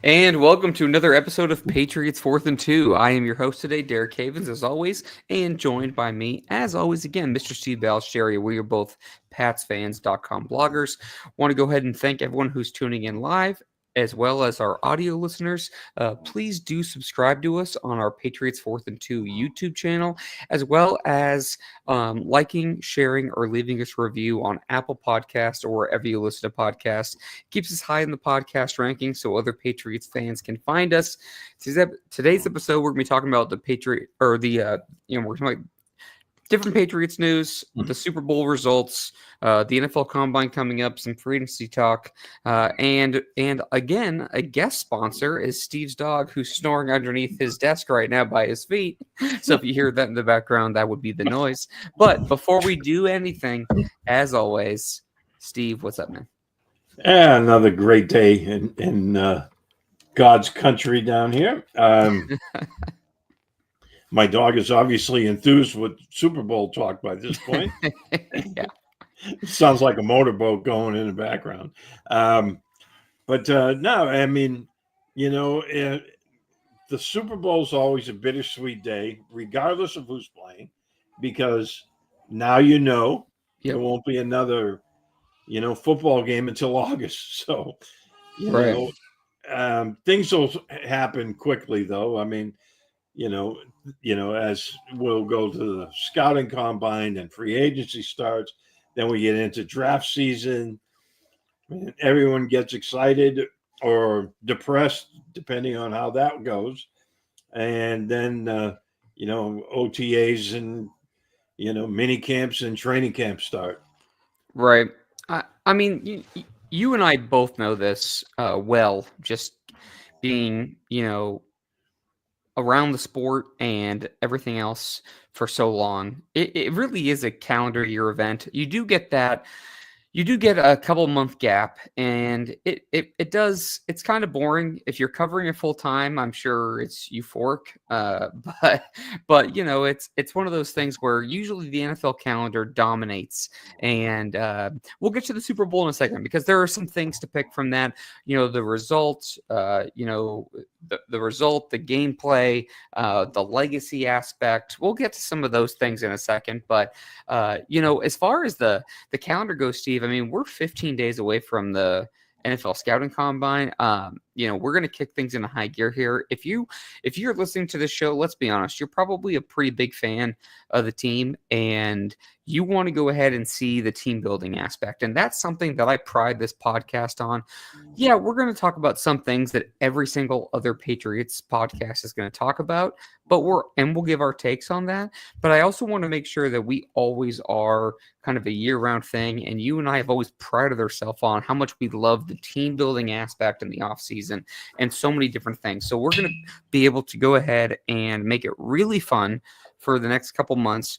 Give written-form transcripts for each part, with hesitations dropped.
And welcome to another episode of Patriots 4th and 2. I am your host today, Derek Havens, as always, and joined by me, as always, again, Mr. Steve Balestrieri. We are both PatsFans.com bloggers. Want to go ahead and thank everyone who's tuning in live, as well as our audio listeners. Please do subscribe to us on our Patriots 4th and 2 YouTube channel, as well as liking, sharing, or leaving us a review on Apple Podcasts or wherever you listen to podcasts. Keeps us high in the podcast rankings so other Patriots fans can find us. Today's episode, we're going to be talking about the Patriot, or we're talking about different Patriots news, the Super Bowl results, the NFL Combine coming up, some free agency talk, and again, a guest sponsor is Steve's dog, who's snoring underneath his desk right now by his feet. So if you hear that in the background, that would be the noise. But before we do anything, as always, Steve, what's up, man? Another great day in God's country down here. My dog is obviously enthused with Super Bowl talk by this point. Yeah. It sounds like a motorboat going in the background. No, I mean, the Super Bowl is always a bittersweet day, regardless of who's playing, because now there won't be another, football game until August. So, things will happen quickly, though. I mean, as we'll go to the scouting combine and free agency starts, then we get into draft season. And everyone gets excited or depressed, depending on how that goes. And then, OTAs and, mini camps and training camps start. Right. I mean, you and I both know this well, just being, around the sport and everything else for so long. It really is a calendar year event. You do get a couple month gap, and it's kind of boring. If you're covering it full time, I'm sure it's euphoric. But it's one of those things where usually the NFL calendar dominates, and we'll get to the Super Bowl in a second because there are some things to pick from that. The results, the result, the gameplay, the legacy aspect. We'll get to some of those things in a second. But as far as the calendar goes, Steve, I mean, we're 15 days away from the NFL scouting combine. We're going to kick things into high gear here. If you're listening to this show, let's be honest, you're probably a pretty big fan of the team, and you want to go ahead and see the team building aspect. And that's something that I pride this podcast on. Yeah, we're going to talk about some things that every single other Patriots podcast is going to talk about, but we'll give our takes on that. But I also want to make sure that we always are kind of a year-round thing. And you and I have always prided ourselves on how much we love the team building aspect in the offseason and so many different things. So we're going to be able to go ahead and make it really fun for the next couple months.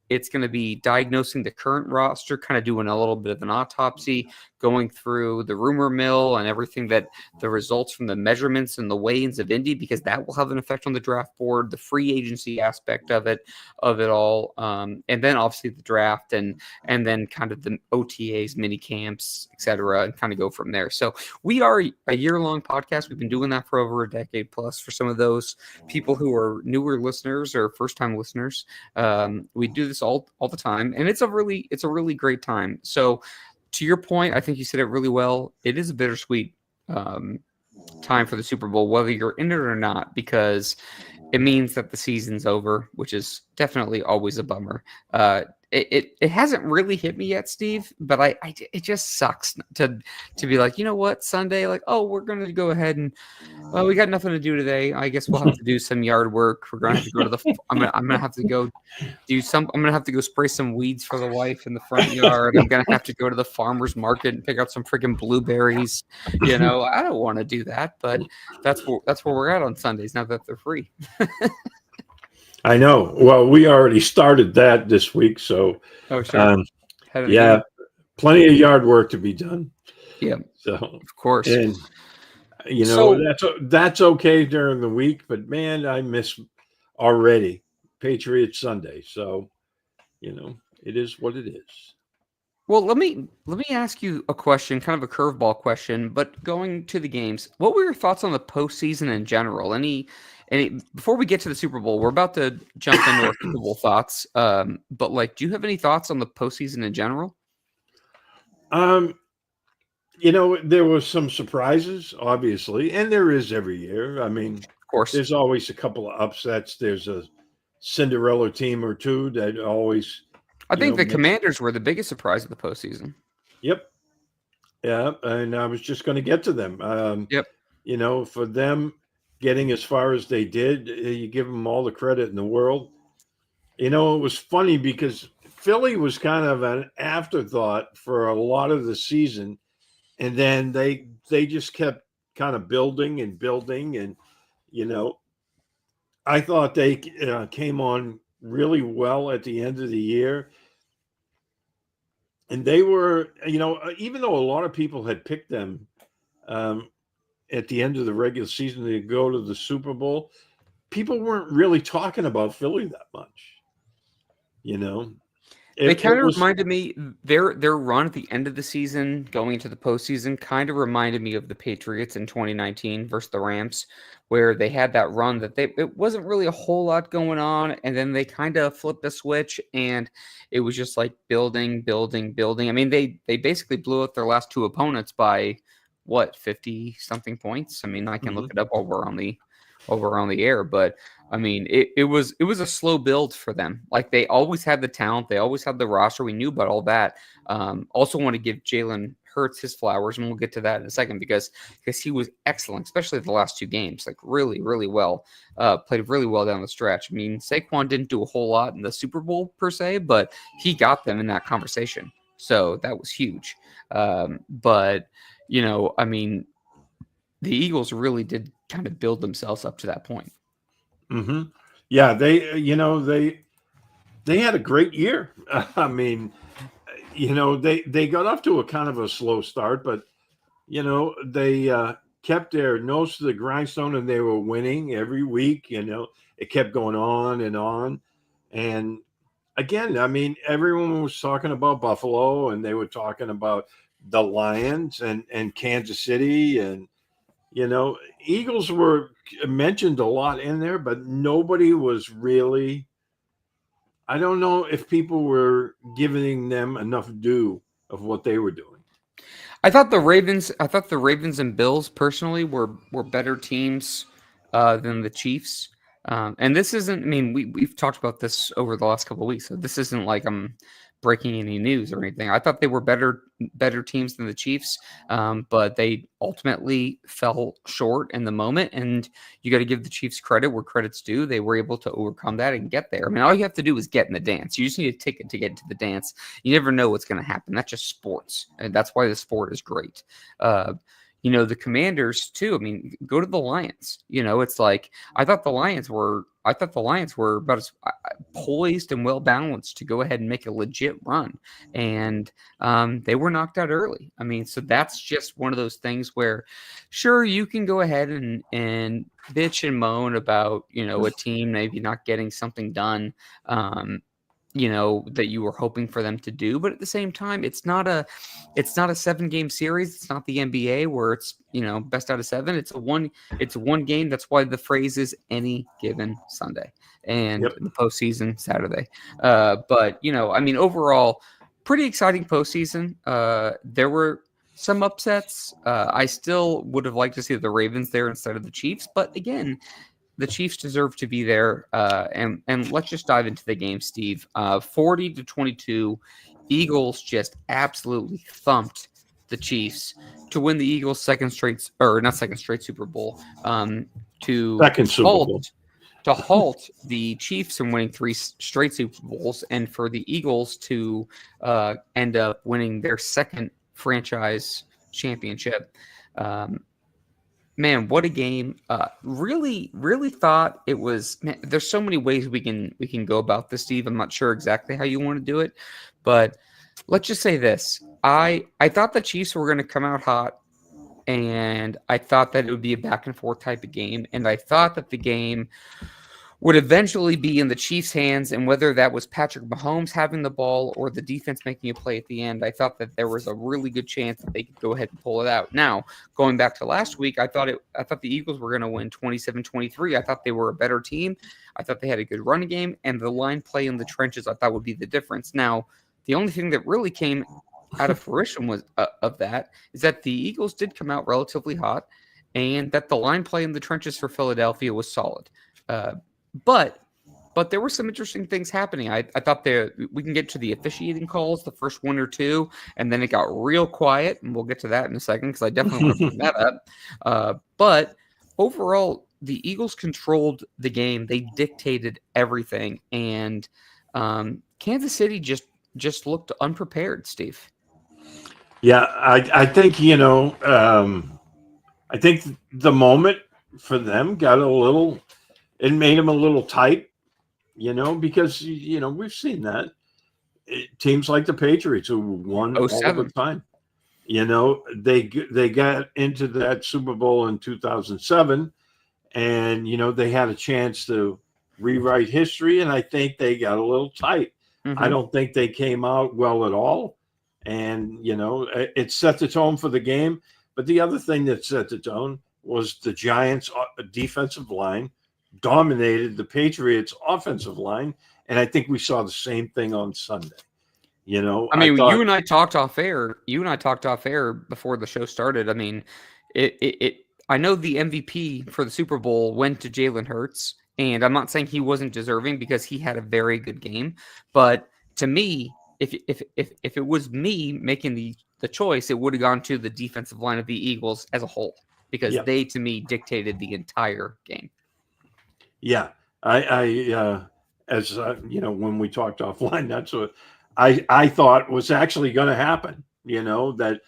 It's going to be diagnosing the current roster, kind of doing a little bit of an autopsy, going through the rumor mill and everything that the results from the measurements and the weigh-ins of Indy, because that will have an effect on the draft board, the free agency aspect of it all, and then obviously the draft and then kind of the OTAs, mini camps, etc., and kind of go from there. So we are a year-long podcast. We've been doing that for over a decade plus. For some of those people who are newer listeners or first-time listeners, we do this all the time, and it's a really great time. So to your point, I think you said it really well. It is a bittersweet time for the Super Bowl, whether you're in it or not, because it means that the season's over, which is definitely always a bummer. It hasn't really hit me yet, Steve, but it just sucks to be like, you know what, Sunday, like, oh, we're going to go ahead and, well, we got nothing to do today. I guess we'll have to do some yard work. We're going to have to go to the, I'm going to have to go I'm going to have to go spray some weeds for the wife in the front yard. I'm going to have to go to the farmer's market and pick out some freaking blueberries. I don't want to do that, but that's where we're at on Sundays now that they're free. I know. Well, we already started that this week, so sure. Plenty of yard work to be done. Yeah, so of course. And that's okay during the week, but man, I miss already Patriots Sunday. So it is what it is. Well, let me ask you a question, kind of a curveball question, but going to the games, what were your thoughts on the postseason in general? Any before we get to the Super Bowl, we're about to jump into our Super Bowl thoughts. But like, do you have any thoughts on the postseason in general? Um, there was some surprises, obviously, and there is every year. I mean, Of course, there's always a couple of upsets. There's a Cinderella team or two that always, I think the makes. Commanders were the biggest surprise of the postseason. Yep, yeah, and I was just going to get to them. Yep. For them getting as far as they did, you give them all the credit in the world. It was funny because Philly was kind of an afterthought for a lot of the season, and then they just kept kind of building and building, and you know, I thought they came on really well at the end of the year, and they were, even though a lot of people had picked them um, at the end of the regular season to go to the Super Bowl, people weren't really talking about Philly that much. You know, They it kind of was. reminded me their run at the end of the season, going into the postseason, kind of reminded me of the Patriots in 2019 versus the Rams, where they had that run that it wasn't really a whole lot going on, and then they kind of flipped the switch, and it was just like building, building, building. I mean, they basically blew out their last two opponents by what 50 something points. I mean, I can look Mhm. it up while we're on the air, but I mean, it was a slow build for them. Like they always had the talent, they always had the roster. We knew about all that. Also, want to give Jalen Hurts his flowers, and we'll get to that in a second because he was excellent, especially the last two games. Like really, really well. Played really well down the stretch. I mean, Saquon didn't do a whole lot in the Super Bowl per se, but he got them in that conversation, so that was huge. But I mean, the Eagles really did kind of build themselves up to that point. Hmm. Yeah, they had a great year. I mean, they got off to a kind of a slow start, but they kept their nose to the grindstone and they were winning every week. It kept going on, and again, I mean, everyone was talking about Buffalo and they were talking about the Lions and Kansas City and Eagles were mentioned a lot in there, but nobody was really. I don't know if people were giving them enough due of what they were doing. I thought the Ravens and Bills personally were better teams than the Chiefs. And this isn't. I mean, we've talked about this over the last couple of weeks, so this isn't like I'm breaking any news or anything. I thought they were better teams than the Chiefs, but they ultimately fell short in the moment. And you got to give the Chiefs credit where credit's due. They were able to overcome that and get there. I mean, all you have to do is get in the dance. You just need a ticket to get into the dance. You never know what's going to happen. That's just sports, and that's why the sport is great. Uh, the Commanders too. I mean, go to the Lions. It's like I thought the Lions were about as poised and well balanced to go ahead and make a legit run, and they were knocked out early. I mean, so that's just one of those things where, sure, you can go ahead and bitch and moan about a team maybe not getting something done. Um, that you were hoping for them to do, but at the same time, it's not a 7 game series. It's not the NBA where it's best out of 7. It's one game. That's why the phrase is any given Sunday and Yep. the postseason Saturday. But I mean, overall, pretty exciting postseason. There were some upsets. I still would have liked to see the Ravens there instead of the Chiefs, but again, the Chiefs deserve to be there. And let's just dive into the game, Steve. 40-22, Eagles just absolutely thumped the Chiefs to win the Eagles' second straight, or not second straight Super Bowl. To Second Super Bowl. halt the Chiefs from winning 3 straight Super Bowls, and for the Eagles to end up winning their second franchise championship. Um, Man, what a game! Really, really thought it was. Man, there's so many ways we can go about this, Steve. I'm not sure exactly how you want to do it, but let's just say this: I thought the Chiefs were going to come out hot, and I thought that it would be a back and forth type of game, and I thought that the game would eventually be in the Chiefs' hands, and whether that was Patrick Mahomes having the ball or the defense making a play at the end, I thought that there was a really good chance that they could go ahead and pull it out. Now, going back to last week, I thought the Eagles were going to win 27-23. I thought they were a better team. I thought they had a good running game, and the line play in the trenches I thought would be the difference. Now, the only thing that really came out of fruition was of that is that the Eagles did come out relatively hot, and that the line play in the trenches for Philadelphia was solid. But there were some interesting things happening. I thought we can get to the officiating calls, the first one or two, and then it got real quiet, and we'll get to that in a second because I definitely want to bring that up. But overall, the Eagles controlled the game. They dictated everything, and Kansas City just looked unprepared, Steve. Yeah, I think, I think the moment for them got a little, it made them a little tight, because, we've seen that. Teams like the Patriots who won all the time, they got into that Super Bowl in 2007, and, they had a chance to rewrite history, and I think they got a little tight. Mm-hmm. I don't think they came out well at all. And, it set the tone for the game. But the other thing that set the tone was the Giants' defensive line dominated the Patriots' offensive line. And I think we saw the same thing on Sunday. You and I talked off air. You and I talked off air before the show started. I mean, I know the MVP for the Super Bowl went to Jalen Hurts. And I'm not saying he wasn't deserving because he had a very good game. But to me, if it was me making the choice, it would have gone to the defensive line of the Eagles as a whole because they, to me, dictated the entire game. Yeah, when we talked offline, that's what I thought was actually going to happen. That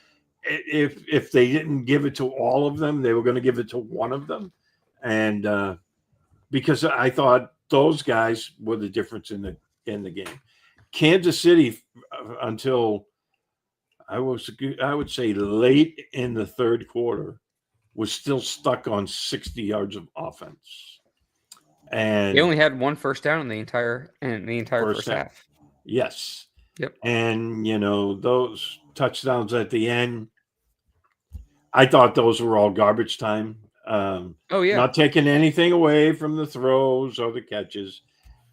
if they didn't give it to all of them, they were going to give it to one of them, and because I thought those guys were the difference in the game. Kansas City, until I would say late in the third quarter, was still stuck on 60 yards of offense, and they only had one first down in the entire first half. Yes. Yep. And those touchdowns at the end, I thought those were all garbage time. Not taking anything away from the throws or the catches,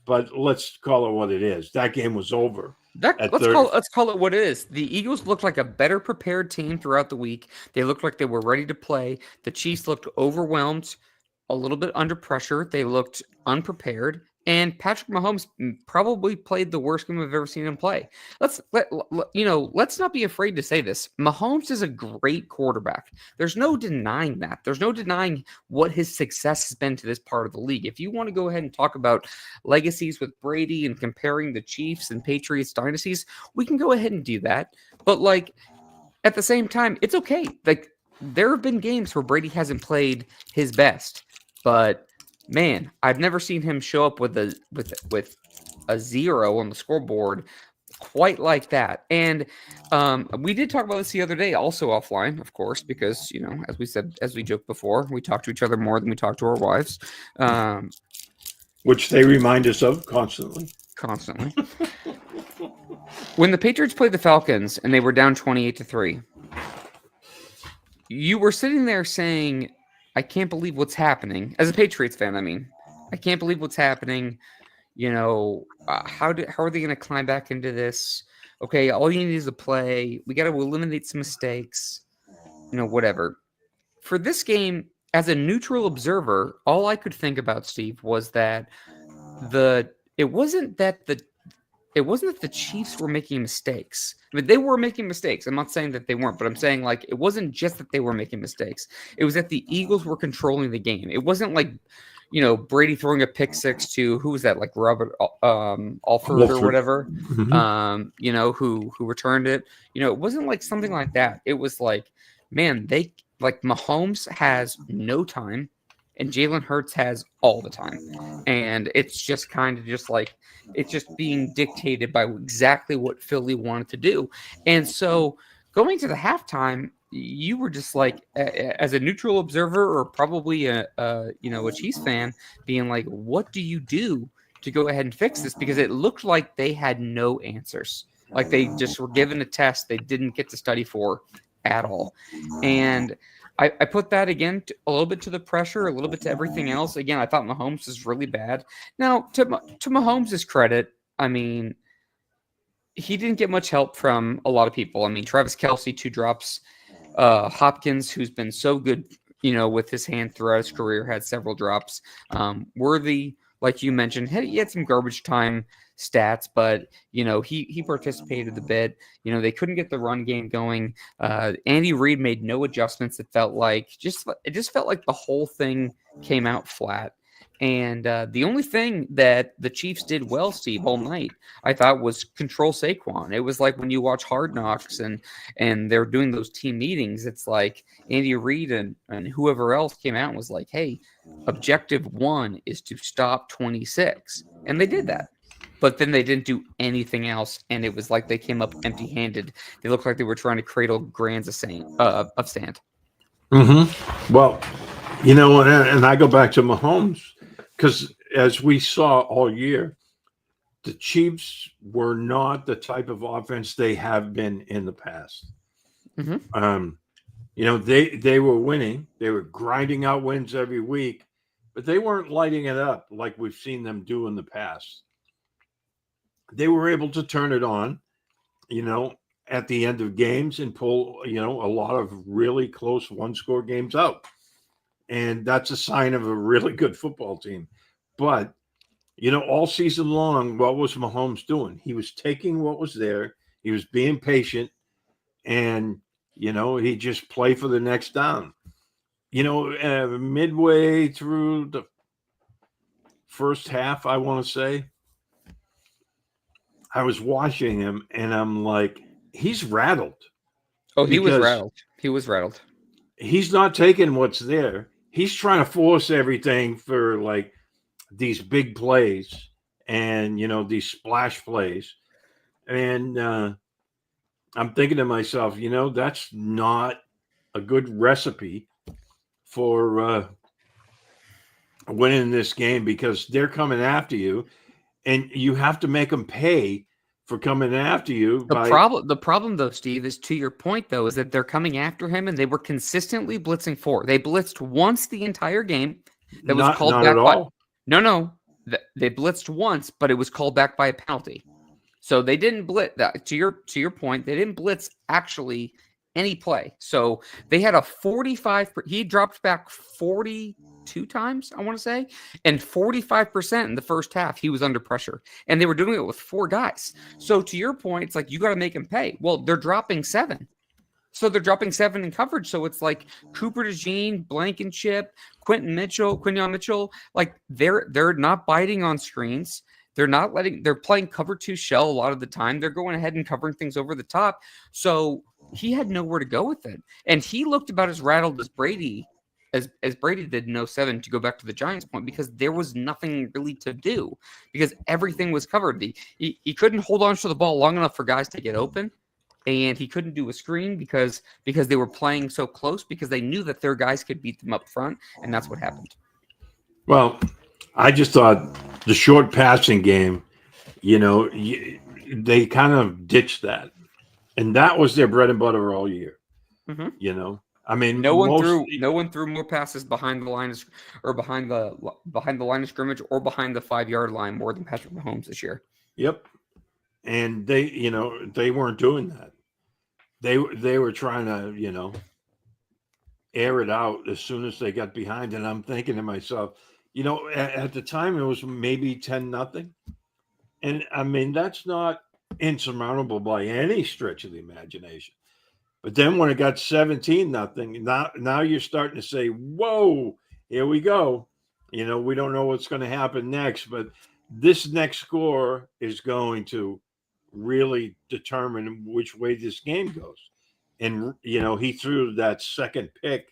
but let's call it what it is. That game was over. Let's call it what it is. The Eagles looked like a better prepared team throughout the week. They looked like they were ready to play. The Chiefs looked overwhelmed, a little bit under pressure. They looked unprepared. And Patrick Mahomes probably played the worst game I've ever seen him play. Let's not be afraid to say this. Mahomes is a great quarterback. There's no denying that. There's no denying what his success has been to this part of the league. If you want to go ahead and talk about legacies with Brady and comparing the Chiefs and Patriots dynasties, we can go ahead and do that. But at the same time, it's okay. There have been games where Brady hasn't played his best, but man, I've never seen him show up with a 0 on the scoreboard quite like that. And we did talk about this the other day, also offline, of course, because as we joked before, we talk to each other more than we talk to our wives, which they remind us of constantly. When the Patriots played the Falcons and they were down 28-3, you were sitting there saying, I can't believe what's happening. As a Patriots fan, I mean, I can't believe what's happening. How are they going to climb back into this? Okay, all you need is a play. We got to eliminate some mistakes. Whatever. For this game, as a neutral observer, all I could think about, Steve, was that it wasn't that the Chiefs were making mistakes. I mean, they were making mistakes. I'm not saying that they weren't, but I'm saying it wasn't just that they were making mistakes. It was that the Eagles were controlling the game. It wasn't like, Brady throwing a pick six to who was that? Like Robert Alford or whatever. Mm-hmm. Who returned it. It wasn't like something like that. It was like, man, Mahomes has no time. And Jalen Hurts has all the time. And it's just kind of just it's just being dictated by exactly what Philly wanted to do. And so going to the halftime, you were just like, as a neutral observer or probably a Chiefs fan, being like, what do you do to go ahead and fix this? Because it looked like they had no answers. Like they just were given a test they didn't get to study for at all. And I put that again a little bit to the pressure, a little bit to everything else. Again, I thought Mahomes was really bad. Now, to Mahomes' credit, I mean, he didn't get much help from a lot of people. I mean, Travis Kelce, 2 drops. Hopkins, who's been so good, with his hand throughout his career, had several drops. Worthy, like you mentioned, he had some garbage time stats, but he participated a bit. They couldn't get the run game going. Andy Reid made no adjustments. It just felt like the whole thing came out flat. And the only thing that the Chiefs did well, Steve, all night, I thought, was control Saquon. It was like when you watch Hard Knocks and they're doing those team meetings, it's like Andy Reid and whoever else came out and was like, hey, objective 1 is to stop 26. And they did that. But then they didn't do anything else, and it was like they came up empty-handed. They looked like they were trying to cradle grains of sand. Mm-hmm. Well, and I go back to Mahomes, because as we saw all year, the Chiefs were not the type of offense they have been in the past. Mm-hmm. They were winning. They were grinding out wins every week, but they weren't lighting it up like we've seen them do in the past. They were able to turn it on, at the end of games and pull, a lot of really close one-score games out. And that's a sign of a really good football team. But, all season long, what was Mahomes doing? He was taking what was there. He was being patient. And, he just play for the next down. Midway through the first half, I want to say, I was watching him and I'm like, he's rattled. Oh, he was rattled. He was rattled. He's not taking what's there. He's trying to force everything for like these big plays and, these splash plays. And I'm thinking to myself, that's not a good recipe for winning this game, because they're coming after you and you have to make them pay for coming after you. The problem, though, Steve, is, to your point, though, is that they're coming after him and they were consistently blitzing 4. They blitzed once the entire game. That was called not back at all. No. They blitzed once, but it was called back by a penalty. So they didn't blitz. To your point, they didn't blitz actually any play. So they had a 45. He dropped back 42 times, I want to say, and 45% in the first half he was under pressure, and they were doing it with 4 guys. So to your point, it's like you got to make him pay. Well, they're dropping 7. So they're dropping 7 in coverage. So it's like Cooper DeJean, Blankenship, Quinyon Mitchell, like they're not biting on screens. They're playing cover 2 shell a lot of the time. They're going ahead and covering things over the top. So he had nowhere to go with it. And he looked about as rattled as Brady, as Brady did in 07, to go back to the Giants point, because there was nothing really to do, because everything was covered. He couldn't hold on to the ball long enough for guys to get open. And he couldn't do a screen because they were playing so close, because they knew that their guys could beat them up front, and that's what happened. Well, I just thought the short passing game, they kind of ditched that, and that was their bread and butter all year. Mm-hmm. I mean, no one threw more passes behind the line behind the line of scrimmage or behind the 5-yard line more than Patrick Mahomes this year. Yep, and they weren't doing that. They were trying to air it out as soon as they got behind, and I'm thinking to myself, at the time it was maybe 10-0, and I mean that's not insurmountable by any stretch of the imagination. But then when it got 17-0, now you're starting to say, whoa, here we go. We don't know what's going to happen next, but this next score is going to really determine which way this game goes. And, he threw that second pick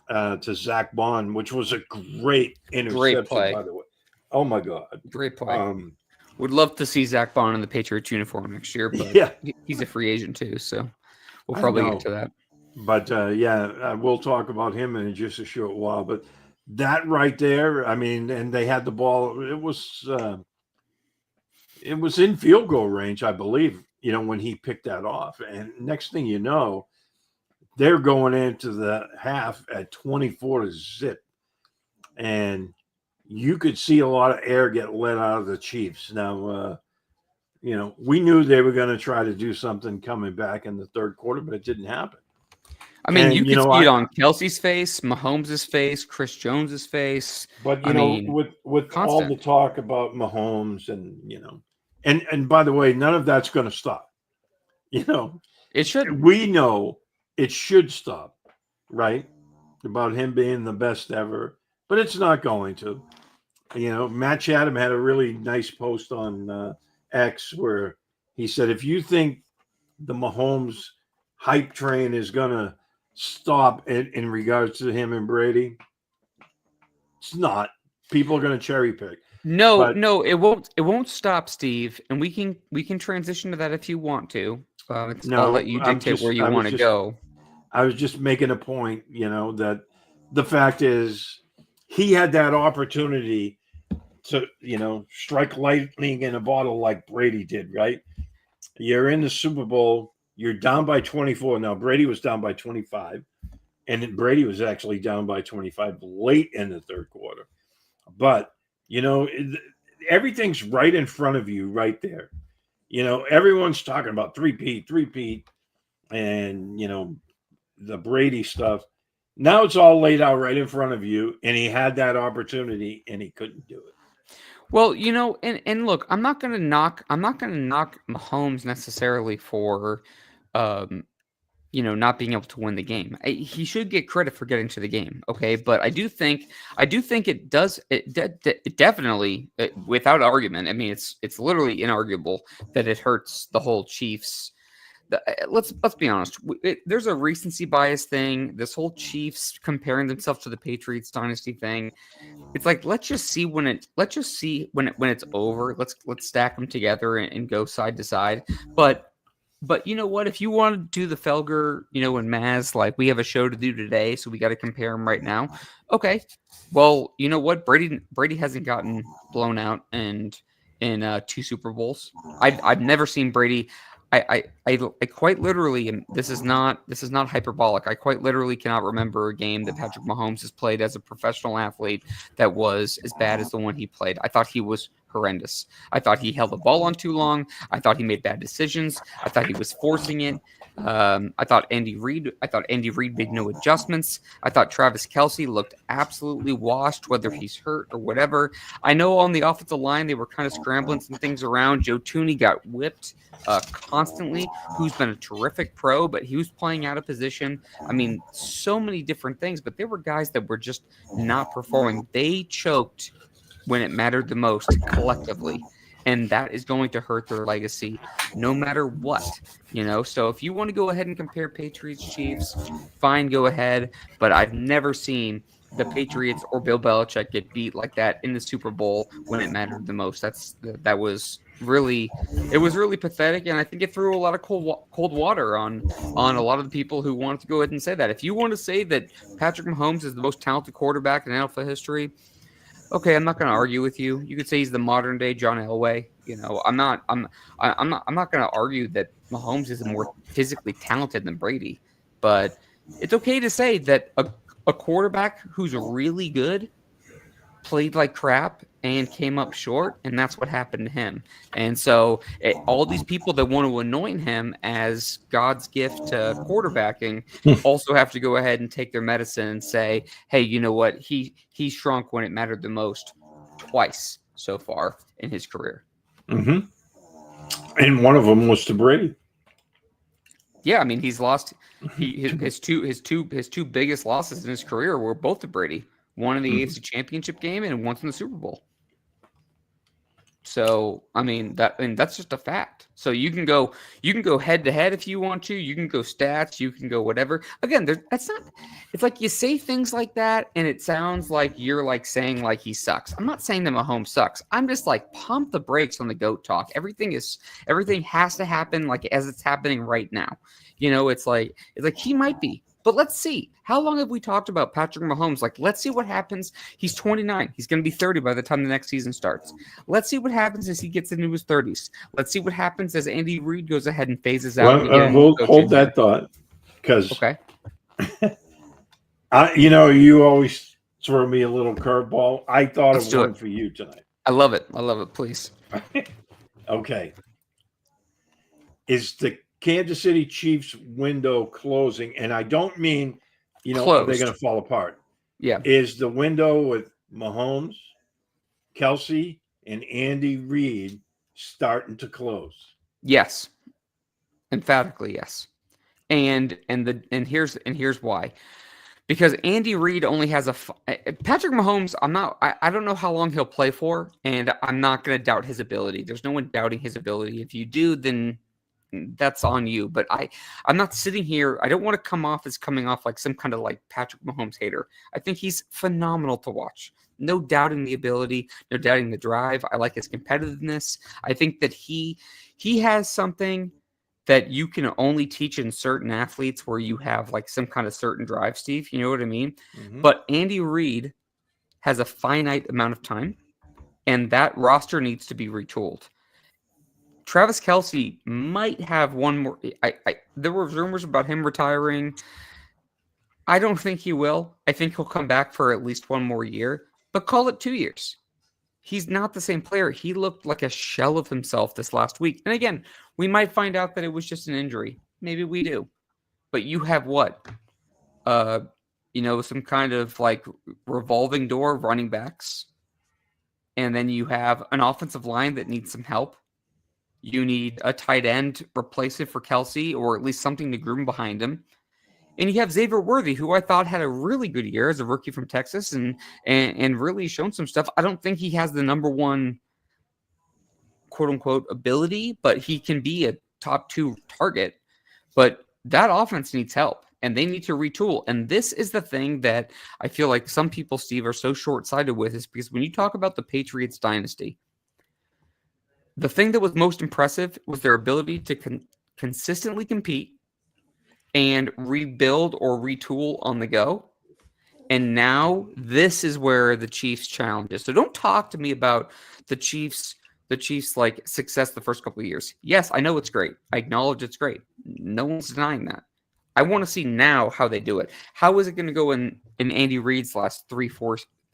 to Zach Bond, which was a great interception, by the way. Oh, my God. Great play. Would love to see Zach Bond in the Patriots uniform next year, but he's a free agent too, so we'll probably get to that. But we'll talk about him in just a short while. But that right there, I mean, and they had the ball. It was in field goal range, I believe. When he picked that off, and next thing you know, they're going into the half at 24-0, and you could see a lot of air get let out of the Chiefs. Now, we knew they were going to try to do something coming back in the third quarter, but it didn't happen. I mean, you could see it on Kelsey's face, Mahomes' face, Chris Jones's face. But with constant. all the talk about Mahomes and by the way, none of that's going to stop. It should. We know it should stop, right? About him being the best ever, but it's not going to. Matt Chatham had a really nice post on X where he said, if you think the Mahomes hype train is going to stop in regards to him and Brady, it's not. People are going to cherry pick. No, it won't. It won't stop, Steve. And we can transition to that if you want to. I'll let you dictate where you want to go. I was just making a point, that the fact is he had that opportunity to, strike lightning in a bottle like Brady did, right? You're in the Super Bowl. You're down by 24. Now, Brady was down by 25, and Brady was actually down by 25 late in the third quarter. But, everything's right in front of you right there. Everyone's talking about three-peat, and, the Brady stuff. Now it's all laid out right in front of you, and he had that opportunity, and he couldn't do it. Well, and look, I'm not gonna knock Mahomes necessarily for, not being able to win the game. He should get credit for getting to the game, okay? But I do think it does it definitely, without argument. I mean, it's literally inarguable that it hurts the whole Chiefs. Let's be honest. There's a recency bias thing. This whole Chiefs comparing themselves to the Patriots dynasty thing. It's like let's just see when it's over. Let's stack them together and go side to side. But you know what? If you want to do the Felger, and Maz, like we have a show to do today, so we got to compare them right now. Okay. Well, you know what? Brady hasn't gotten blown out in 2 Super Bowls. I've never seen Brady. I quite literally, and this is not hyperbolic. I quite literally cannot remember a game that Patrick Mahomes has played as a professional athlete that was as bad as the one he played. I thought he was horrendous. I thought he held the ball on too long. I thought he made bad decisions. I thought he was forcing it. I thought Andy Reid made no adjustments. I thought Travis Kelce looked absolutely washed, whether he's hurt or whatever. I know on the offensive line they were kind of scrambling some things around. Joe Tooney got whipped constantly, who's been a terrific pro, but he was playing out of position. I mean, so many different things, but there were guys that were just not performing. They choked when it mattered the most collectively. And that is going to hurt their legacy no matter what, So if you want to go ahead and compare Patriots Chiefs, fine, go ahead. But I've never seen the Patriots or Bill Belichick get beat like that in the Super Bowl when it mattered the most. It was really pathetic, and I think it threw a lot of cold water on a lot of the people who wanted to go ahead and say that. If you want to say that Patrick Mahomes is the most talented quarterback in NFL history, okay, I'm not going to argue with you. You could say he's the modern day John Elway. I'm not going to argue that Mahomes is more physically talented than Brady, but it's okay to say that a quarterback who's really good played like crap and came up short, and that's what happened to him. And so all these people that want to anoint him as God's gift to quarterbacking also have to go ahead and take their medicine and say, hey, you know what? He shrunk when it mattered the most twice so far in his career. Mm-hmm. And one of them was to Brady. Yeah, I mean, he's lost. His two biggest losses in his career were both to Brady. One in the AFC Championship game and once in the Super Bowl. So, that's just a fact. So you can go head to head if you want to. You can go stats. You can go whatever. Again, it's like you say things like that, and it sounds like you're like saying like he sucks. I'm not saying that Mahomes sucks. I'm just like pump the brakes on the GOAT talk. Everything has to happen like as it's happening right now. It's like he might be But let's see. How long have we talked about Patrick Mahomes? Like, let's see what happens. He's 29. He's going to be 30 by the time the next season starts. Let's see what happens as he gets into his 30s. Let's see what happens as Andy Reid goes ahead and phases out. Well, hold that thought, because okay. You always throw me a little curveball. I thought of one for you tonight. I love it. I love it. Please. Okay. Is the Kansas City Chiefs window closing? And I don't mean, are they going to fall apart? Yeah. Is the window with Mahomes, Kelsey, and Andy Reid starting to close? Yes. Emphatically, yes. And here's why. Because Andy Reid only has Patrick Mahomes. I don't know how long he'll play for, and I'm not going to doubt his ability. There's no one doubting his ability. If you do, then that's on you. But I'm not sitting here. I don't want to come off as coming off like some kind of like Patrick Mahomes hater. I think he's phenomenal to watch. No doubting the ability, no doubting the drive. I like his competitiveness. I think that he has something that you can only teach in certain athletes where you have like some kind of certain drive, Steve. You know what I mean? Mm-hmm. But Andy Reid has a finite amount of time, and that roster needs to be retooled. Travis Kelce might have one more. There were rumors about him retiring. I don't think he will. I think he'll come back for at least one more year, but call it 2 years. He's not the same player. He looked like a shell of himself this last week. And again, we might find out that it was just an injury. Maybe we do. But you have what? Some kind of like revolving door of running backs. And then you have an offensive line that needs some help. You need a tight end replacement for Kelsey, or at least something to groom behind him. And you have Xavier Worthy, who I thought had a really good year as a rookie from Texas and really shown some stuff. I don't think he has the number one, quote unquote, ability, but he can be a top 2 target. But that offense needs help, and they need to retool. And this is the thing that I feel like some people, Steve, are so short-sighted with, is because when you talk about the Patriots dynasty, the thing that was most impressive was their ability to consistently compete and rebuild or retool on the go. And now this is where the Chiefs' challenge is. So don't talk to me about the Chiefs' like success the first couple of years. Yes, I know it's great. I acknowledge it's great. No one's denying that. I want to see now how they do it. How is it going to go in Andy Reid's last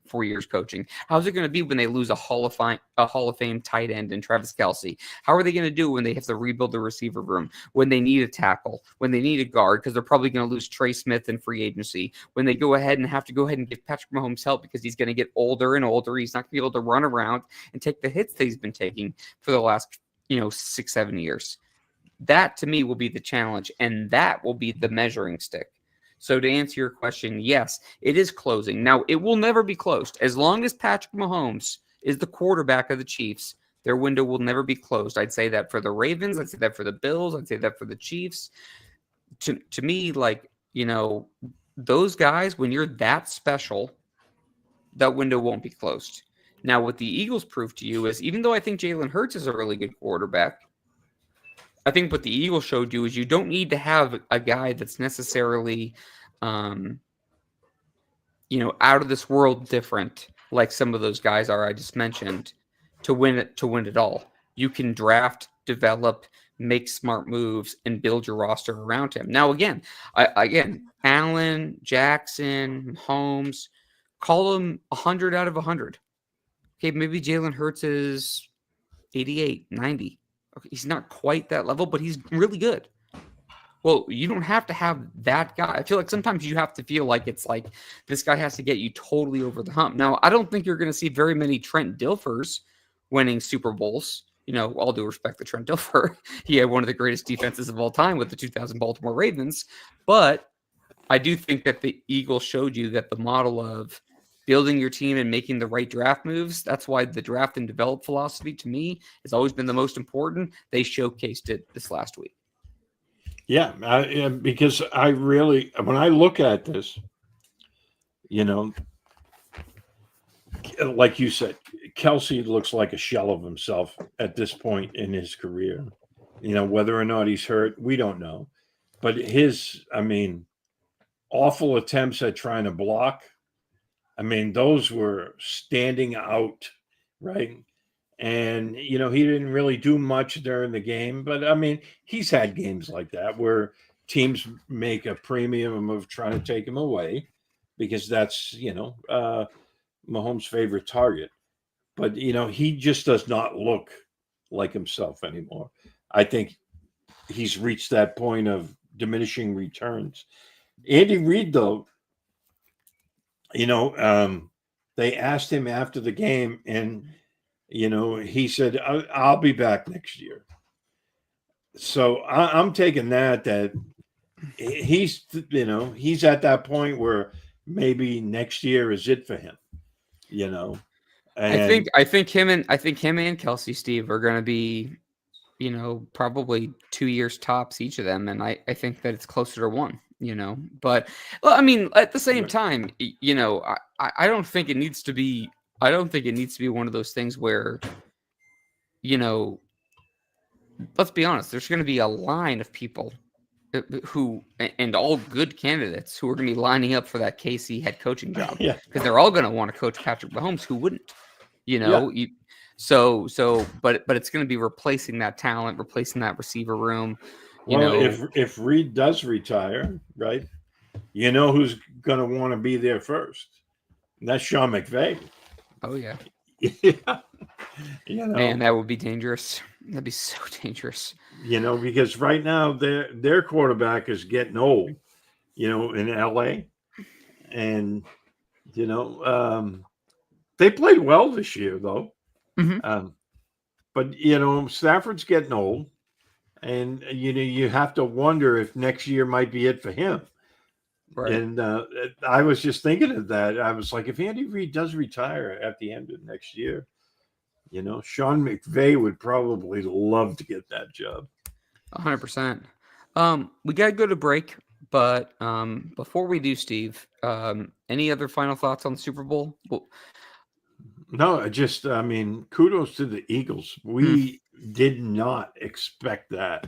4 years coaching? How's it going to be when they lose a Hall of Fame tight end in Travis Kelce? How are they going to do when they have to rebuild the receiver room? When they need a tackle? When they need a guard? Because they're probably going to lose Trey Smith in free agency. When they go ahead and have to give Patrick Mahomes help because he's going to get older and older. He's not going to be able to run around and take the hits that he's been taking for the last 6-7 years. That to me will be the challenge, and that will be the measuring stick. So to answer your question, yes, it is closing. Now, it will never be closed. As long as Patrick Mahomes is the quarterback of the Chiefs, their window will never be closed. I'd say that for the Ravens. I'd say that for the Bills. I'd say that for the Chiefs. To me, those guys, when you're that special, that window won't be closed. Now, what the Eagles prove to you is, even though I think Jalen Hurts is a really good quarterback, I think what the Eagles showed you is you don't need to have a guy that's necessarily, out of this world different, like some of those guys are I just mentioned, to win it all. You can draft, develop, make smart moves, and build your roster around him. Now, again, Allen, Jackson, Holmes, call them 100 out of 100. Okay, maybe Jalen Hurts is 88, 90. Okay, he's not quite that level, but he's really good. Well, you don't have to have that guy. I feel like sometimes you have to feel like it's like this guy has to get you totally over the hump. Now, I don't think you're going to see very many Trent Dilfers winning Super Bowls. All due respect to Trent Dilfer. He had one of the greatest defenses of all time with the 2000 Baltimore Ravens. But I do think that the Eagles showed you that the model of building your team and making the right draft moves, that's why the draft and develop philosophy to me has always been the most important. They showcased it this last week. Yeah, because I really, when I look at this, like you said, Kelsey looks like a shell of himself at this point in his career. Whether or not he's hurt, we don't know. But awful attempts at trying to block. I mean, those were standing out, right? And he didn't really do much during the game, but I mean, he's had games like that where teams make a premium of trying to take him away because that's Mahomes' favorite target. But he just does not look like himself anymore. I think he's reached that point of diminishing returns. Andy Reid, though, they asked him after the game, and he said, "I'll be back next year." So I'm taking that he's he's at that point where maybe next year is it for him. And I think him and Kelsey Steve are going to be, probably 2 years tops each of them, and I think that it's closer to one. But well, I mean, at the same time, I don't think it needs to be. I don't think it needs to be one of those things where, let's be honest. There's going to be a line of people who and all good candidates who are going to be lining up for that KC head coaching job because they're all going to want to coach Patrick Mahomes. Who wouldn't? But it's going to be replacing that talent, replacing that receiver room. If Reed does retire, right? Who's going to want to be there first? And that's Sean McVay. Oh yeah. Yeah. Man, that would be dangerous. That'd be so dangerous. Because right now their quarterback is getting old. In LA, and they played well this year though. Mm-hmm. But Stafford's getting old, and you have to wonder if next year might be it for him. Right. And I was just thinking of that. I was like, if Andy Reid does retire at the end of next year, Sean McVay would probably love to get that job. 100%. We got to go to break, but before we do, Steve, any other final thoughts on the Super Bowl? No, I mean, kudos to the Eagles. We did not expect that.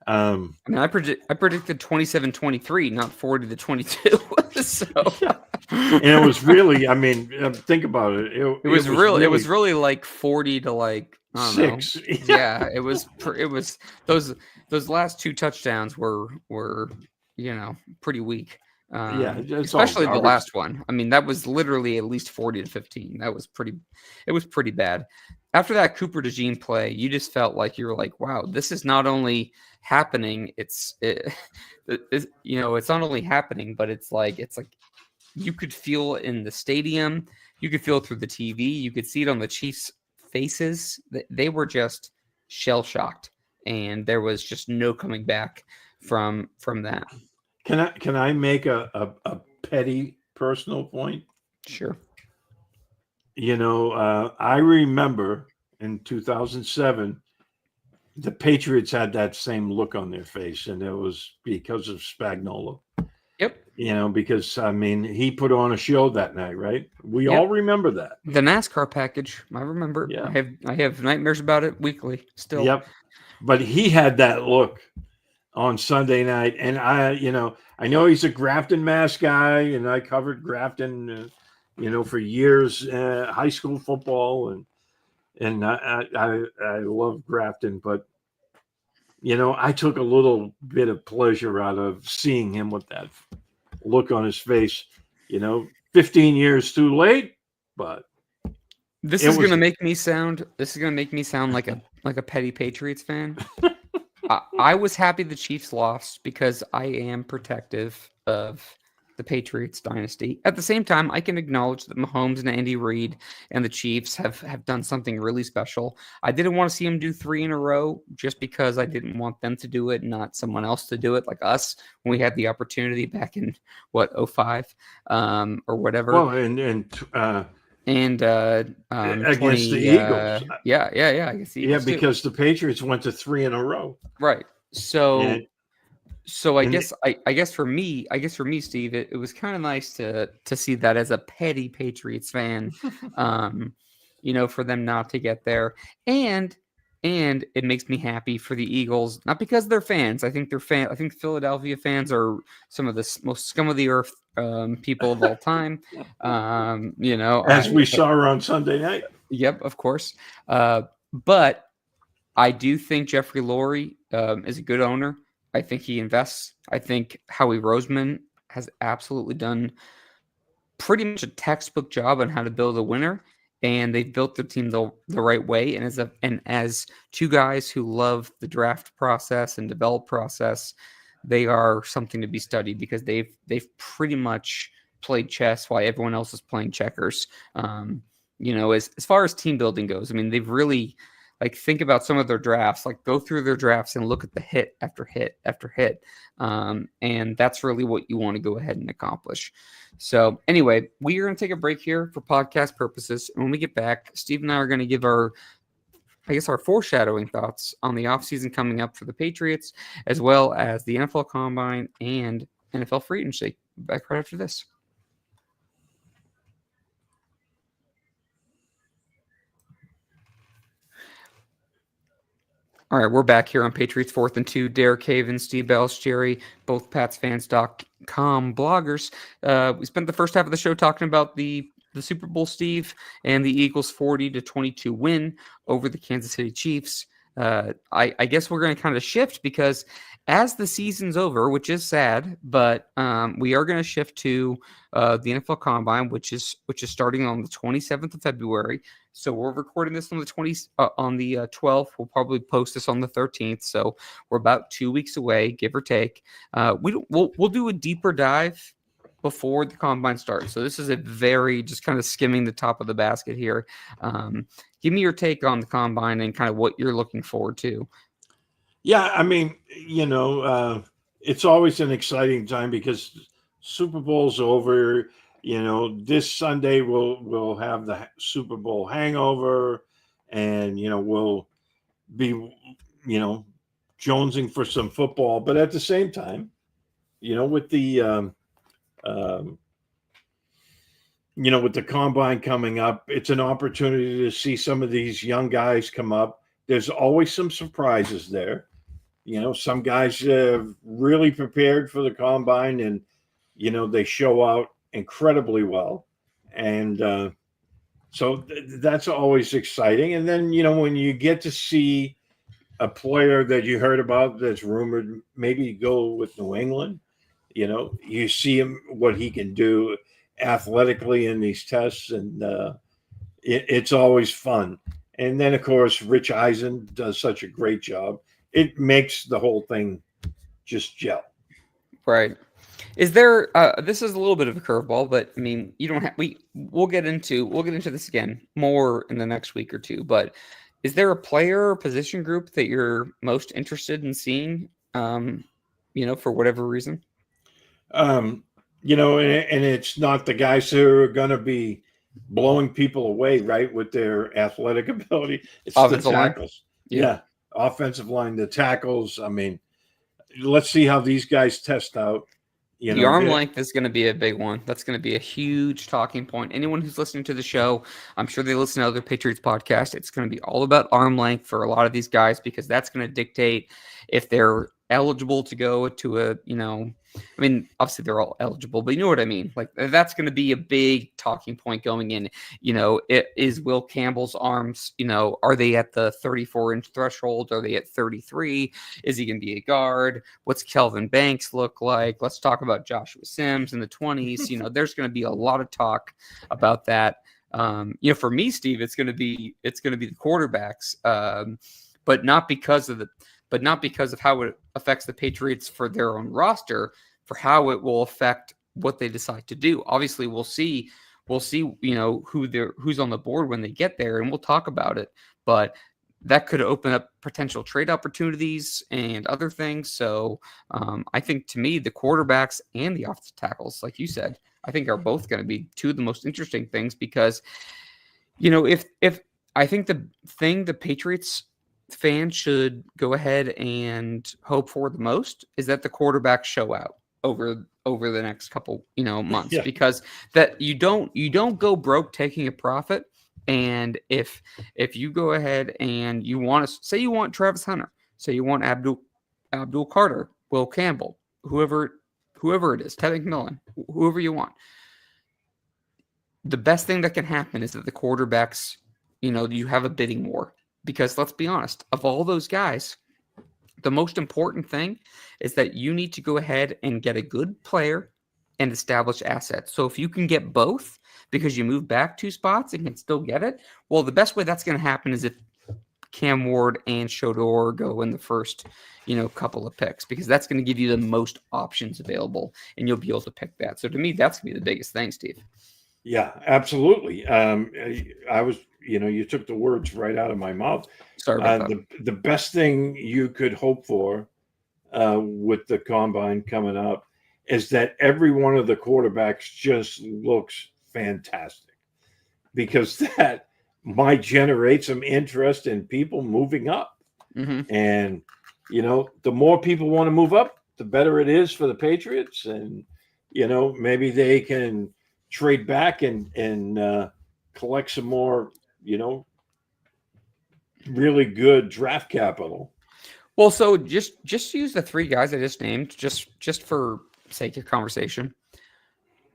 I mean, I predicted 27-23, not 40-22. So, yeah. And it was really, I mean, think about it. It was really like 40 to like I don't 6. know. Yeah, it was those last 2 touchdowns were pretty weak. Especially the last one. I mean, that was literally at least 40-15. It was pretty bad. After that Cooper DeJean play, you just felt like you were like, wow, this is not only happening, it's not only happening, but it's like you could feel it in the stadium, you could feel it through the TV, you could see it on the Chiefs' faces. They were just shell shocked, and there was just no coming back from that. Can I make a petty personal point? Sure. I remember in 2007, the Patriots had that same look on their face, and it was because of Spagnuolo. Yep. Because I mean, he put on a show that night, right? We all remember that. The NASCAR package, I remember. Yeah. I have nightmares about it weekly still. Yep. But he had that look on Sunday night, and I know he's a Grafton, Mass guy, and I covered Grafton, for years, high school football, and I love Grafton, but I took a little bit of pleasure out of seeing him with that look on his face. 15 years too late, but this is going to make me sound like a petty Patriots fan. I was happy the Chiefs lost because I am protective of the Patriots dynasty. At the same time, I can acknowledge that Mahomes and Andy Reid and the Chiefs have done something really special. I didn't want to see them do 3 in a row just because I didn't want them to do it, not someone else to do it like us when we had the opportunity back in 05 or whatever. Well, against the Eagles. Yeah. I guess the Eagles because the Patriots went to 3 in a row. Right. So I guess for me, Steve, it was kind of nice to see that as a petty Patriots fan, for them not to get there. And And it makes me happy for the Eagles, not because they're fans. I think I think Philadelphia fans are some of the most scum of the earth people of all time. As we saw on Sunday night. Yep, of course. But I do think Jeffrey Lurie is a good owner. I think he invests. I think Howie Roseman has absolutely done pretty much a textbook job on how to build a winner, and they've built their team the right way. And as two guys who love the draft process and develop process, they are something to be studied because they've pretty much played chess while everyone else is playing checkers. As far as team building goes, I mean, they've really think about some of their drafts, go through their drafts and look at the hit after hit after hit. And that's really what you want to go ahead and accomplish. So anyway, we are going to take a break here for podcast purposes. And when we get back, Steve and I are going to give our foreshadowing thoughts on the offseason coming up for the Patriots, as well as the NFL Combine and NFL free agency. Back right after this. All right, we're back here on Patriots 4th and 2. Derek Haven, Steve Ballestieri, both PatsFans.com bloggers. We spent the first half of the show talking about the Super Bowl, Steve, and the Eagles' 40-22 win over the Kansas City Chiefs. I guess we're going to kind of shift because as the season's over, which is sad, but we are going to shift to the NFL Combine, which is starting on the 27th of February. So we're recording this on the 12th. We'll probably post this on the 13th. So we're about 2 weeks away, give or take. We'll do a deeper dive before the Combine starts. So this is a very just kind of skimming the top of the basket here. Give me your take on the Combine and kind of what you're looking forward to. Yeah, I mean, it's always an exciting time because Super Bowl's over. This Sunday we'll have the Super Bowl hangover, and we'll be jonesing for some football. But at the same time, with the with the Combine coming up, it's an opportunity to see some of these young guys come up. There's always some surprises there. Some guys really prepared for the Combine, and they show out incredibly well, and so that's always exciting. And then when you get to see a player that you heard about that's rumored maybe go with New England, you see him, what he can do athletically in these tests, and it's always fun. And then of course Rich Eisen does such a great job. It makes the whole thing just gel. Right. Is there this is a little bit of a curveball, but I mean, you don't have we'll get into this again more in the next week or two, but is there a player or position group that you're most interested in seeing for whatever reason? And it's not the guys who are going to be blowing people away, right, with their athletic ability. It's offensive the tackles. Yeah. Offensive line, the tackles. I mean, let's see how these guys test out. The arm length is going to be a big one. That's going to be a huge talking point. Anyone who's listening to the show, I'm sure they listen to other Patriots podcasts. It's going to be all about arm length for a lot of these guys because that's going to dictate if they're eligible to go to a, I mean, obviously they're all eligible, but you know what I mean? That's going to be a big talking point going in. Is Will Campbell's arms, are they at the 34-inch threshold? Are they at 33? Is he going to be a guard? What's Kelvin Banks look like? Let's talk about Joshua Sims in the 20s. There's going to be a lot of talk about that. For me, Steve, it's going to be the quarterbacks, but not because of how it affects the Patriots for their own roster, for how it will affect what they decide to do. Obviously, we'll see, who's on the board when they get there, and we'll talk about it. But that could open up potential trade opportunities and other things. So I think, to me, the quarterbacks and the offensive tackles, like you said, I think are both going to be two of the most interesting things because, if I think the thing the Patriots fans should go ahead and hope for the most is that the quarterbacks show out over the next couple months, because that you don't go broke taking a profit And if you go ahead and you want to say you want Travis Hunter, say you want Abdul Carter, Will Campbell, whoever it is, Ted McMillan, whoever you want, the best thing that can happen is that the quarterbacks, you have a bidding war. Because let's be honest, of all those guys, the most important thing is that you need to go ahead and get a good player and establish assets. So if you can get both because you move back 2 spots and can still get it, well, the best way that's going to happen is if Cam Ward and Shador go in the first, couple of picks, because that's going to give you the most options available and you'll be able to pick that. So to me, that's going to be the biggest thing, Steve. Yeah, absolutely. I was, you took the words right out of my mouth. Sorry about that. The best thing you could hope for with the combine coming up is that every one of the quarterbacks just looks fantastic, because that might generate some interest in people moving up. Mm-hmm. And, the more people want to move up, the better it is for the Patriots. And, maybe they can trade back and collect some more, really good draft capital. Well, so just use the 3 guys I just named, just for sake of conversation.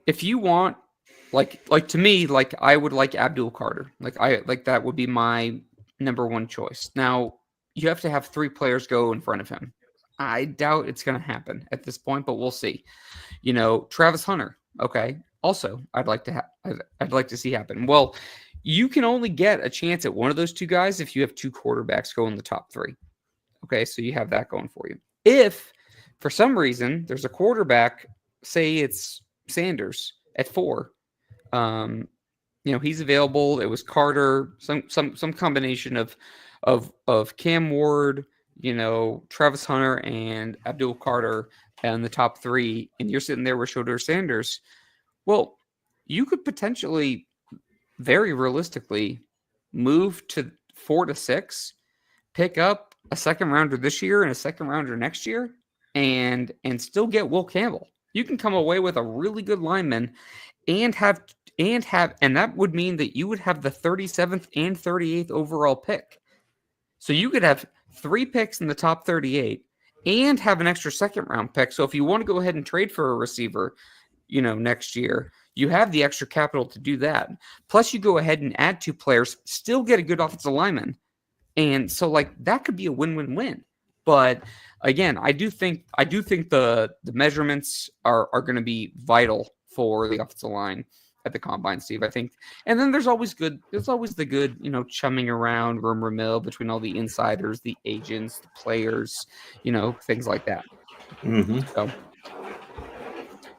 If you want, like to me, like I would like Abdul Carter, like that would be my number 1 choice. Now you have to have 3 players go in front of him. I doubt it's going to happen at this point, but we'll see. Travis Hunter. Okay. Also, I'd like to see happen. Well, you can only get a chance at one of those 2 guys if you have 2 quarterbacks go in the top 3. Okay, so you have that going for you. If for some reason there's a quarterback, say it's Sanders at 4, he's available. It was Carter, some combination of Cam Ward, Travis Hunter and Abdul Carter in the top 3, and you're sitting there with Shador Sanders. Well, you could potentially, very realistically, move to 4 to 6, pick up a second rounder this year and a second rounder next year, and still get Will Campbell. You can come away with a really good lineman and that would mean that you would have the 37th and 38th overall pick. So you could have 3 picks in the top 38 and have an extra second round pick. So if you want to go ahead and trade for a receiver, next year, you have the extra capital to do that. Plus you go ahead and add 2 players, still get a good offensive lineman. And so that could be a win-win-win. But again, I do think the measurements are going to be vital for the offensive line at the combine, Steve. I think, and then there's always the good, chumming around, rumor mill between all the insiders, the agents, the players, things like that. Mm-hmm.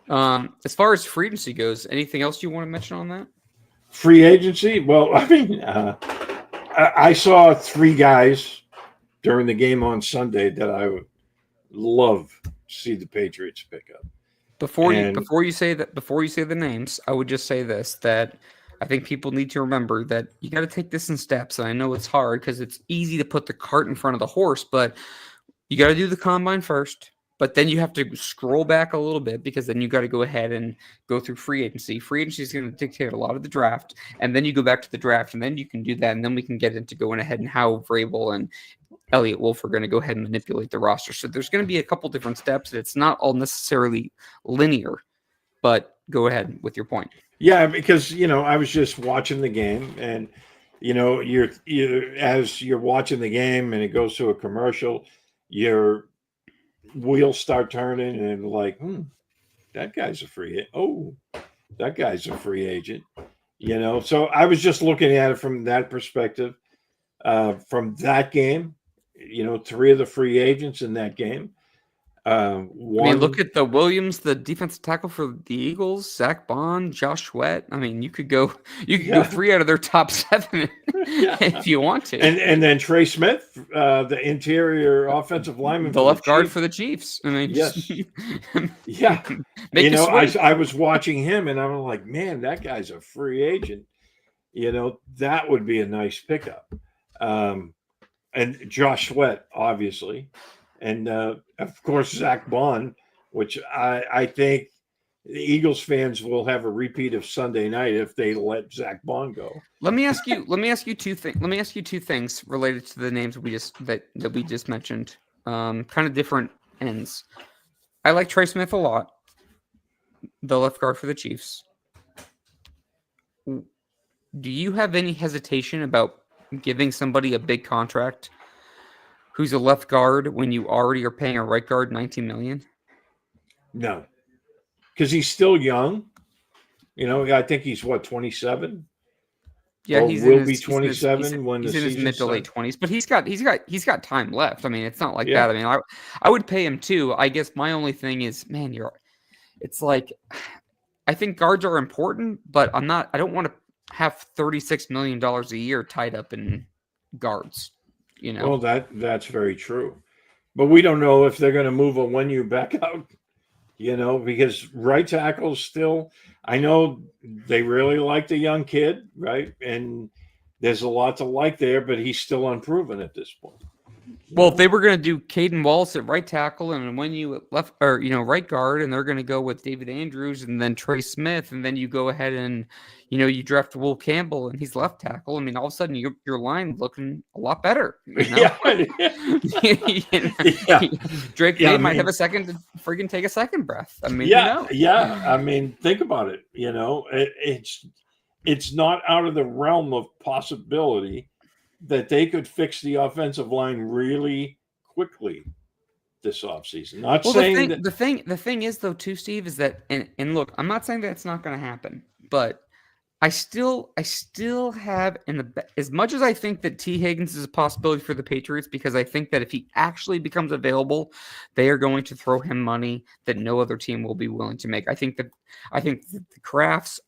So, as far as free agency goes, anything else you want to mention on that? Free agency? Well, I mean, I saw 3 guys during the game on Sunday that I would love to see the Patriots pick up. Before you say the names, I would just say this, that I think people need to remember that you got to take this in steps. And I know it's hard because it's easy to put the cart in front of the horse, but you got to do the combine first. But then you have to scroll back a little bit, because then you got to go ahead and go through free agency. Free agency is going to dictate a lot of the draft, and then you go back to the draft, and then you can do that, and then we can get into going ahead and how Vrabel and Elliott Wolf are going to go ahead and manipulate the roster. So there's going to be a couple different steps. It's not all necessarily linear, but go ahead with your point. Yeah, because I was just watching the game, and you're as you're watching the game and it goes to a commercial, your wheels start turning and that guy's a free agent. Oh, that guy's a free agent. So I was just looking at it from that perspective. From that game, 3 of the free agents in that game. Look at the Williams, the defensive tackle for the Eagles, Zach Bond, Josh Sweat. I mean, you could go 3 out of their top 7 if you want to. And then Trey Smith, the interior offensive lineman, the left guard for the Chiefs. I mean, yes, yeah. I was watching him and I'm like, man, that guy's a free agent. That would be a nice pickup. And Josh Sweat, obviously. And, of course, Zach Bond, which I think the Eagles fans will have a repeat of Sunday night if they let Zach Bond go. Let me ask you two things. Let me ask you two things related to the names that we just mentioned. Kind of different ends. I like Trey Smith a lot, the left guard for the Chiefs. Do you have any hesitation about giving somebody a big contract who's a left guard when you already are paying a right guard $19 million? No, because he's still young. I think he's 27. Yeah, Or he's in will his be 27 when the he's in his season mid to late starts. 20s, but he's got time left. I mean, it's not like Yeah. that. I mean, I would pay him too. I guess my only thing is, man, it's like I think guards are important, but I don't want to have $36 million a year tied up in guards, Well, that's very true. But we don't know if they're going to move a When back out, because right tackles still, I know they really like the young kid, right? And there's a lot to like there, but he's still unproven at this point. Well, if they were going to do Caden Wallace at right tackle and when you left or right guard, and they're going to go with David Andrews and then Trey Smith, and then you go ahead and you draft Will Campbell and he's left tackle. I mean, all of a sudden your line looking a lot better. Yeah. Yeah. Drake May might have a second to friggin' take a second breath. I mean, yeah. I mean, think about it. It's not out of the realm of possibility that they could fix the offensive line really quickly this offseason. Not saying that the thing is though too, Steve, is that and look, I'm not saying that it's not going to happen, but I still have as much as I think that T. Higgins is a possibility for the Patriots, because I think that if he actually becomes available, they are going to throw him money that no other team will be willing to make. I think that the Crafts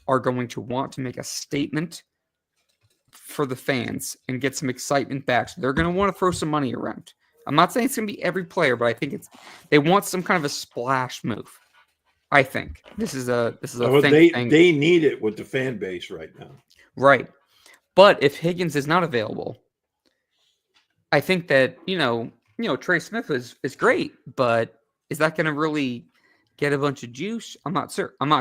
are going to want to make a statement for the fans and get some excitement back. So they're going to want to throw some money around. I'm not saying it's going to be every player, but I think they want some kind of a splash move. I think this is a thing. They need it with the fan base right now. Right. But if Higgins is not available, I think that, Trey Smith is great, but is that going to really get a bunch of juice? I'm not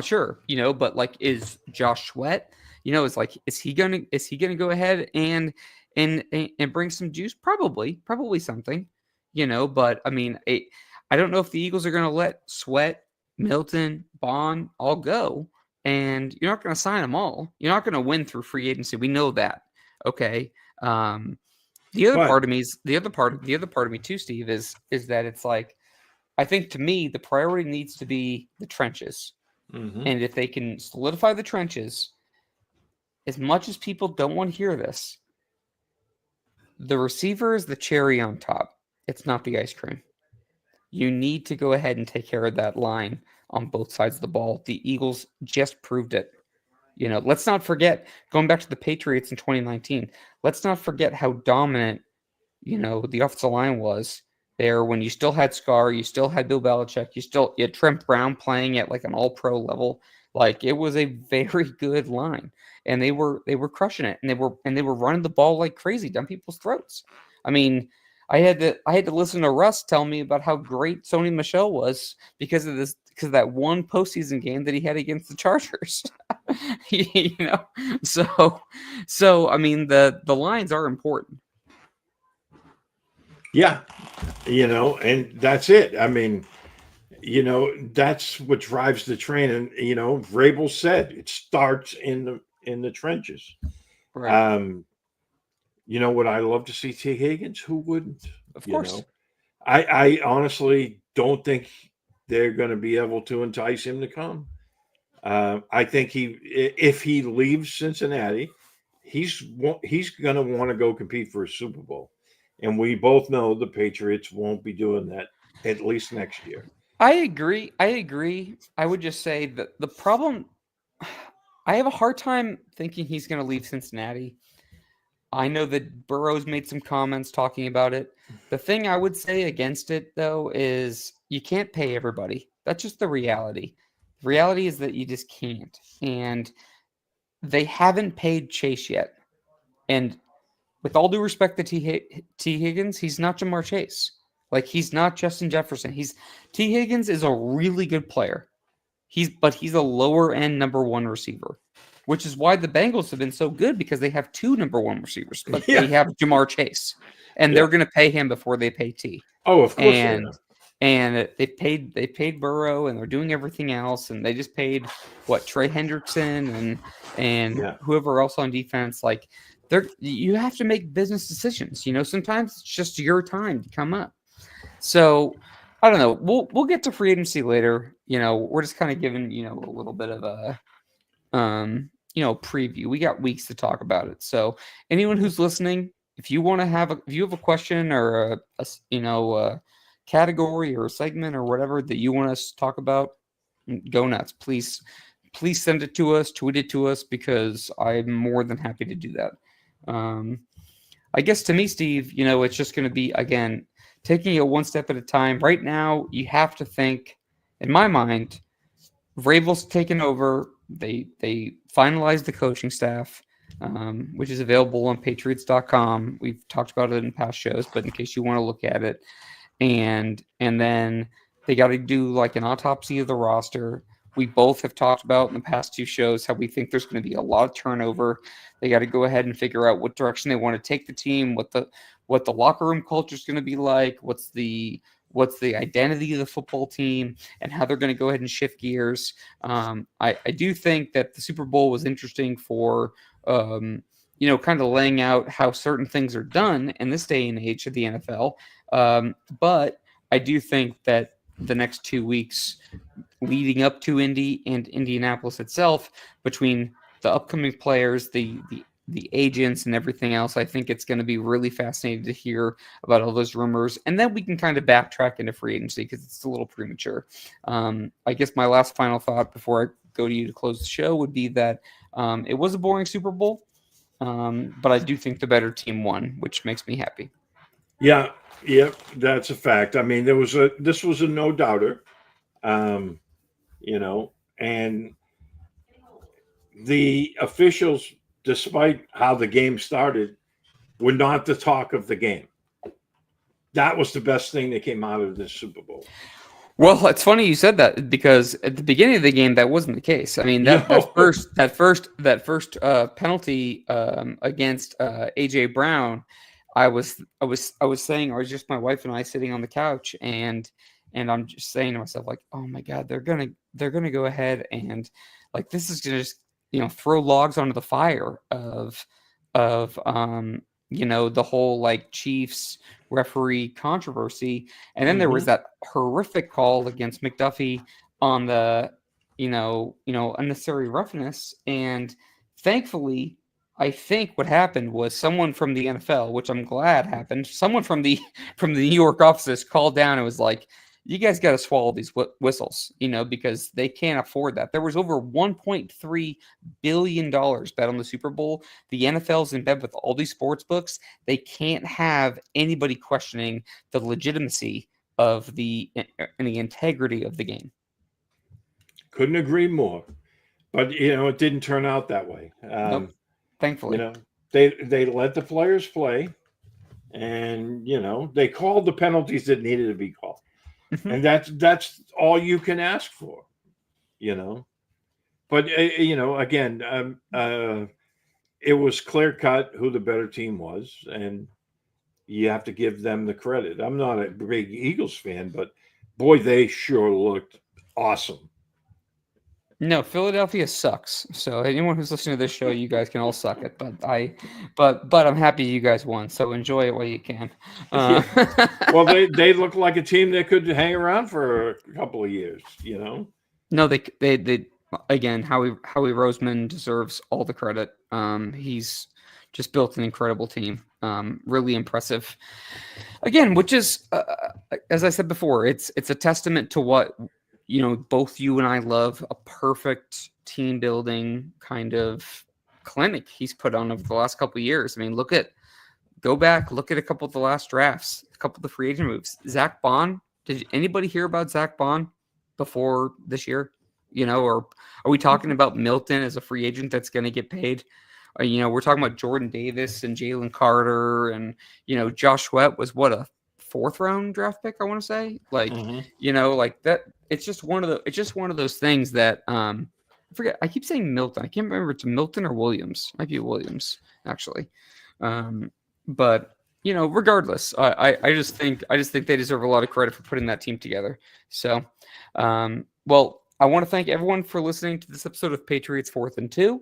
sure, but like, is Josh Sweat, is he going to go ahead and bring some juice? Probably something, but I mean, I don't know if the Eagles are going to let Sweat, Milton, Bond all go, and you're not going to sign them all. You're not going to win through free agency. We know that. Okay. The other part of me too, Steve, is that it's like, I think to me, the priority needs to be the trenches. Mm-hmm. And if they can solidify the trenches, as much as people don't want to hear this, the receiver is the cherry on top. It's not the ice cream. You need to go ahead and take care of that line on both sides of the ball. The Eagles just proved it. Let's not forget, going back to the Patriots in 2019, let's not forget how dominant, the offensive line was there when you still had Scar, you still had Bill Belichick, you had Trent Brown playing at like an all-pro level. Like, it was a very good line, and they were crushing it, and they were running the ball like crazy down people's throats. I mean, I had to listen to Russ tell me about how great Sony Michel was because of that one postseason game that he had against the Chargers. So I mean, the lines are important. Yeah, and that's it. I mean, that's what drives the train. And Vrabel said it starts in the trenches. Right. Would I love to see T. Higgins? Who wouldn't? Of course. I honestly don't think they're going to be able to entice him to come. I think if he leaves Cincinnati, he's going to want to go compete for a Super Bowl. And we both know the Patriots won't be doing that at least next year. I agree. I would just say that the problem, I have a hard time thinking he's going to leave Cincinnati. I know that Burrow's made some comments talking about it. The thing I would say against it, though, is you can't pay everybody. That's just the reality. The reality is that you just can't. And they haven't paid Chase yet. And with all due respect to T. Higgins, he's not Jamar Chase. Like, he's not Justin Jefferson. T. Higgins is a really good player. He's a lower end number one receiver, which is why the Bengals have been so good because they have two number one receivers, but they have Jamar Chase, and they're going to pay him before they pay T. Oh, of course they are. And they paid Burrow, and they're doing everything else, and they just paid Trey Hendrickson and whoever else on defense. Like you have to make business decisions. Sometimes it's just your time to come up. So I don't know. We'll get to free agency later. We're just kind of giving a little bit of a preview. We got weeks to talk about it. So anyone who's listening, if you have a question or a category or a segment or whatever that you want us to talk about, go nuts. Please send it to us, tweet it to us, because I'm more than happy to do that. I guess to me, Steve, it's just going to be, again, taking it one step at a time. Right now, you have to think, in my mind, Vrabel's taken over. They finalized the coaching staff, which is available on Patriots.com. We've talked about it in past shows, but in case you want to look at it. And then they got to do like an autopsy of the roster. We both have talked about in the past two shows how we think there's going to be a lot of turnover. They got to go ahead and figure out what direction they want to take the team, what the locker room culture is going to be like, what's the identity of the football team, and how they're going to go ahead and shift gears. I do think that the Super Bowl was interesting for kind of laying out how certain things are done in this day and age of the NFL. But I do think that the next 2 weeks leading up to Indy and Indianapolis itself, between the upcoming players, the agents, and everything else, I think it's going to be really fascinating to hear about all those rumors. And then we can kind of backtrack into free agency because it's a little premature. I guess my last final thought before I go to you to close the show would be that it was a boring Super Bowl, but I do think the better team won, which makes me happy. Yeah, that's a fact. I mean, this was a no doubter, and the officials, despite how the game started, were not the talk of the game. That was the best thing that came out of this Super Bowl. Well, it's funny you said that, because at the beginning of the game that wasn't the case. I mean, that first penalty against AJ Brown, I was just my wife and I sitting on the couch, and I'm just saying to myself, like, oh my God, they're gonna go ahead and, like, this is gonna just throw logs onto the fire of the whole, like, Chiefs referee controversy. And then there was that horrific call against McDuffie on the unnecessary roughness. And thankfully, I think what happened was someone from the NFL, which I'm glad happened, someone from the New York offices called down and was like, you guys got to swallow these whistles, because they can't afford that. There was over $1.3 billion bet on the Super Bowl. The NFL's in bed with all these sports books. They can't have anybody questioning the legitimacy of the integrity of the game. Couldn't agree more. But, it didn't turn out that way. Nope. Thankfully. They let the players play, and, they called the penalties that needed to be called. And that's all you can ask for, But again, it was clear cut who the better team was, and you have to give them the credit. I'm not a big Eagles fan, but boy, they sure looked awesome. No, Philadelphia sucks. So anyone who's listening to this show, you guys can all suck it. But I'm happy you guys won. So enjoy it while you can. Well, they look like a team that could hang around for a couple of years. No, they again, Howie Roseman deserves all the credit. He's just built an incredible team. Really impressive. Again, which is, as I said before, it's a testament to what both you and I love, a perfect team building kind of clinic he's put on over the last couple of years. I mean, go back, look at a couple of the last drafts, a couple of the free agent moves. Zach Bond. Did anybody hear about Zach Bond before this year? Or are we talking about Milton as a free agent that's going to get paid? We're talking about Jordan Davis and Jalen Carter, and Josh Sweat was what, a 4th round draft pick, I want to say. Like, mm-hmm. like that. It's just one of those things that I forget. I keep saying Milton. I can't remember if it's Milton or Williams. Might be Williams actually. But regardless, I just think they deserve a lot of credit for putting that team together. So, well, I want to thank everyone for listening to this episode of Patriots 4th and 2.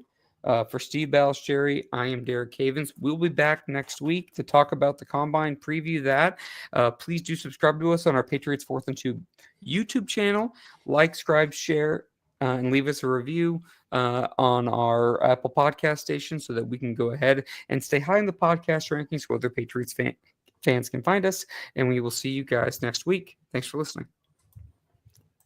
For Steve Balistrieri, I am Derek Cavins. We'll be back next week to talk about the Combine, preview that. Please do subscribe to us on our Patriots 4th and 2 YouTube channel. Like, subscribe, share, and leave us a review on our Apple Podcast station so that we can go ahead and stay high in the podcast rankings so other Patriots fans can find us. And we will see you guys next week. Thanks for listening.